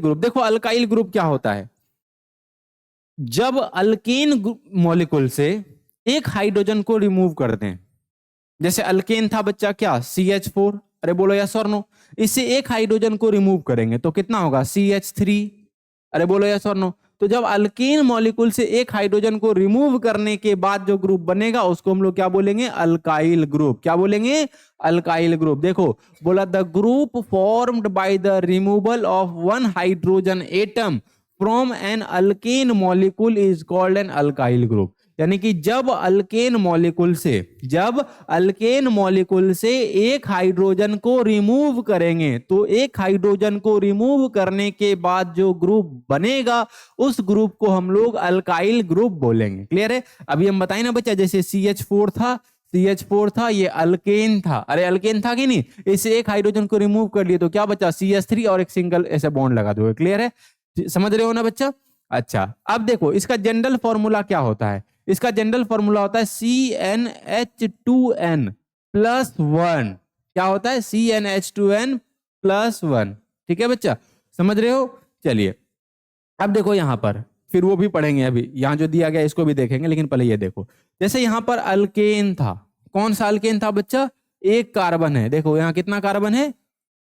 Group. देखो alkyl group क्या होता है, जब अल्केन मॉलिक्यूल से एक हाइड्रोजन को रिमूव कर दें, जैसे अल्केन था बच्चा क्या CH4, अरे बोलो यस और नो, इससे एक हाइड्रोजन को रिमूव करेंगे तो कितना होगा CH3, अरे बोलो यस और नो। तो जब अल्केन मॉलिक्यूल से एक हाइड्रोजन को रिमूव करने के बाद जो ग्रुप बनेगा उसको हम लोग क्या बोलेंगे, अल्काइल ग्रुप। क्या बोलेंगे, अल्काइल ग्रुप। देखो बोला the group formed by the removal of one hydrogen atom from an alkane molecule is called an alkyl group. यानी कि जब अल्केन मॉलिक्यूल से एक हाइड्रोजन को रिमूव करेंगे तो एक हाइड्रोजन को रिमूव करने के बाद जो ग्रुप बनेगा उस ग्रुप को हम लोग अल्काइल ग्रुप बोलेंगे। क्लियर है? अभी हम बताएं ना बच्चा, जैसे CH4 था, ये अल्केन था, अरे अल्केन था कि नहीं, इससे एक हाइड्रोजन को रिमूव कर लिए तो क्या बचा CH3 और एक सिंगल ऐसे बॉन्ड लगा दो। क्लियर है? समझ रहे हो ना बच्चा? अच्छा, अब देखो इसका जनरल फॉर्मूला क्या होता है। इसका जनरल फॉर्मूला होता है CnH2n+1। क्या होता है? CnH2n+1। ठीक है बच्चा, समझ रहे हो? चलिए अब देखो यहां पर, फिर वो भी पढ़ेंगे, अभी यहां जो दिया गया इसको भी देखेंगे, लेकिन पहले ये देखो, जैसे यहां पर अल्केन था, कौन सा अल्केन था बच्चा, एक कार्बन है। देखो यहां कितना कार्बन है,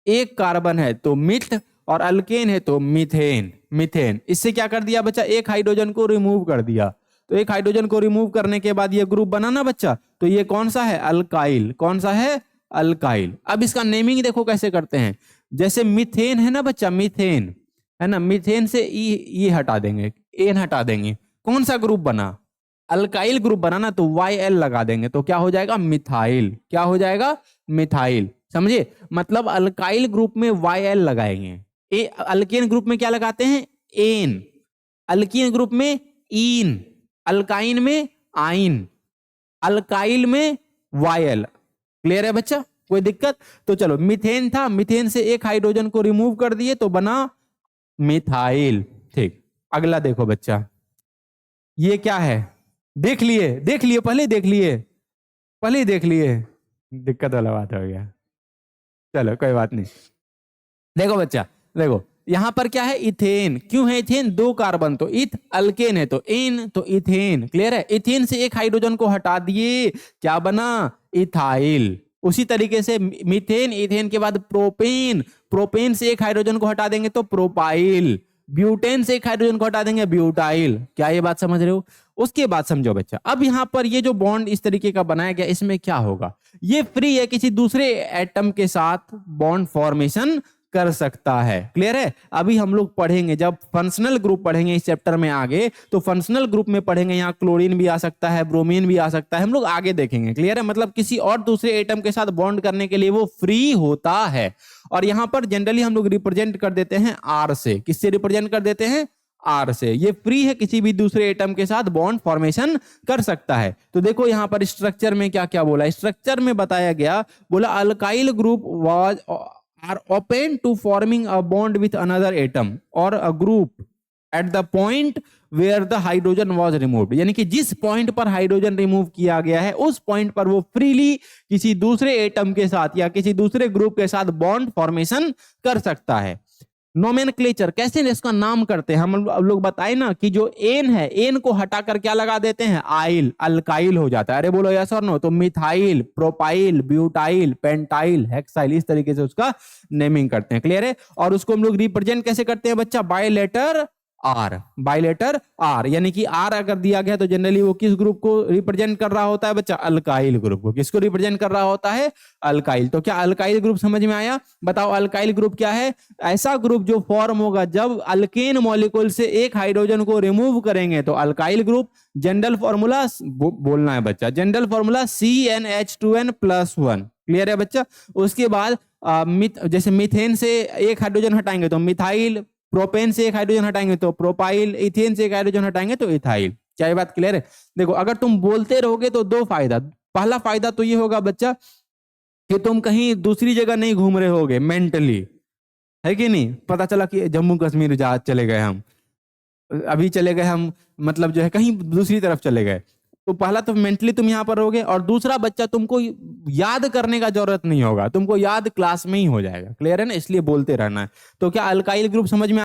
एक कार्बन है, तो मिथ, और अल्केन है तो मीथेन। इससे क्या कर दिया बच्चा, एक हाइड्रोजन को रिमूव कर दिया। तो एक हाइड्रोजन को रिमूव करने के बाद ये ग्रुप बना ना बच्चा, तो ये कौन सा है, अल्काइल। कौन सा है, अल्काइल। अब इसका नेमिंग देखो कैसे करते हैं, जैसे मीथेन है ना बच्चा, मीथेन है ना, मीथेन से ये हटा देंगे, एन हटा देंगे, कौन सा ग्रुप बना, अल्काइल ग्रुप बना ना, तो YL लगा देंगे तो क्या हो जाएगा, मिथाइल। क्या हो जाएगा, मिथाइल। समझे? मतलब अल्काइल ग्रुप में YL लगाएंगे, अल्केन ग्रुप में क्या लगाते हैं, एन, अल्कीन ग्रुप में इन, अल्काइन में आइन, अल्काइल में YL। क्लियर है बच्चा, कोई दिक्कत? तो चलो मीथेन था, मीथेन से एक हाइड्रोजन को रिमूव कर दिए तो बना मिथाइल। ठीक, अगला देखो बच्चा, ये क्या है, देख लिए पहले देख लिए, दिक्कत वाला बात हो गया। चलो कोई बात नहीं। देखो बच्चा, देखो यहां पर क्या है, इथेन। क्यों है इथेन, दो कार्बन, तो इथ, अल्केन है तो एन, तो इथेन। क्लियर है? इथेन से एक हाइड्रोजन को हटा दिए, क्या बना, इथाइल। उसी तरीके से मीथेन, इथेन के बाद प्रोपेन से एक हाइड्रोजन को हटा देंगे तो प्रोपाइल, ब्यूटेन से एक हाइड्रोजन को हटा देंगे ब्यूटाइल। क्या ये बात समझ रहे हो? उसके बाद समझो बच्चा, अब यहां पर ये जो बॉन्ड इस तरीके का बनाया गया, इसमें क्या होगा, ये फ्री है, किसी दूसरे एटम के साथ बॉन्ड फॉर्मेशन कर सकता है। क्लियर है? अभी हम लोग पढ़ेंगे, जब फंक्शनल ग्रुप पढ़ेंगे इस चैप्टर में आगे, तो फंक्शनल ग्रुप में पढ़ेंगे, यहाँ क्लोरीन भी आ सकता है, ब्रोमीन भी आ सकता है, हम लोग आगे देखेंगे। क्लियर है? मतलब किसी और दूसरे एटम के साथ बॉन्ड करने के लिए वो फ्री होता है। और यहां पर जनरली हम लोग रिप्रेजेंट कर देते हैं R से। किससे रिप्रेजेंट कर देते हैं, R से। ये फ्री है, किसी भी दूसरे एटम के साथ बॉन्ड फॉर्मेशन कर सकता है। तो देखो यहां पर स्ट्रक्चर में क्या क्या बोला, स्ट्रक्चर में बताया गया, बोला alkyl group was are open to forming a bond with another atom or a group at the point where the hydrogen was removed। यानी कि जिस पॉइंट पर हाइड्रोजन रिमूव किया गया है उस पॉइंट पर वो फ्रीली किसी दूसरे एटम के साथ या किसी दूसरे ग्रुप के साथ बॉन्ड फॉर्मेशन कर सकता है। नोमेनक्लेचर, कैसे इसका नाम करते हैं हम लोग बताए ना, कि जो एन है, एन को हटाकर क्या लगा देते हैं, आइल, अल्काइल हो जाता है। अरे बोलो यस और नो। तो methyl, propyl, butyl, pentyl, hexyl, इस तरीके से उसका नेमिंग करते हैं। क्लियर है? और उसको हम लोग रिप्रेजेंट कैसे करते हैं बच्चा, बाय लेटर आर। यानी कि आर अगर दिया गया तो जनरली वो किस ग्रुप को रिप्रेजेंट कर रहा होता है बच्चा, अल्काइल ग्रुप को। किसको रिप्रेजेंट कर रहा होता है, अल्काइल। तो क्या अल्काइल ग्रुप समझ में आया? बताओ अल्काइल ग्रुप क्या है, ऐसा ग्रुप जो फॉर्म होगा जब अल्केन मॉलिक्यूल से एक हाइड्रोजन को रिमूव करेंगे तो अल्काइल ग्रुप। जनरल फॉर्मूला बोलना है बच्चा, जनरल फॉर्मूला CnH2n+1। क्लियर है बच्चा? उसके बाद जैसे मीथेन से एक हाइड्रोजन हटाएंगे तो मिथाइल, प्रोपेन से एक हाइड्रोजन हटाएंगे तो प्रोपाइल, इथेन से एक हाइड्रोजन हटाएंगे तो इथाइल। क्या ये बात क्लियर है? देखो अगर तुम बोलते रहोगे तो दो फायदा, पहला फायदा तो ये होगा बच्चा कि तुम कहीं दूसरी जगह नहीं घूम रहे होगे मेंटली, है कि नहीं? पता चला कि जम्मू कश्मीर जहाज चले गए हम, अभी चले गए हम, मतलब जो है कहीं दूसरी तरफ चले गए, तो पहला तो मेंटली तुम यहां पर रहोगे, और दूसरा बच्चा तुमको याद करने का जरूरत नहीं होगा, तुमको याद क्लास में ही हो जाएगा। क्लियर है ना? इसलिए बोलते रहना है। तो क्या अल्काइल ग्रुप समझ में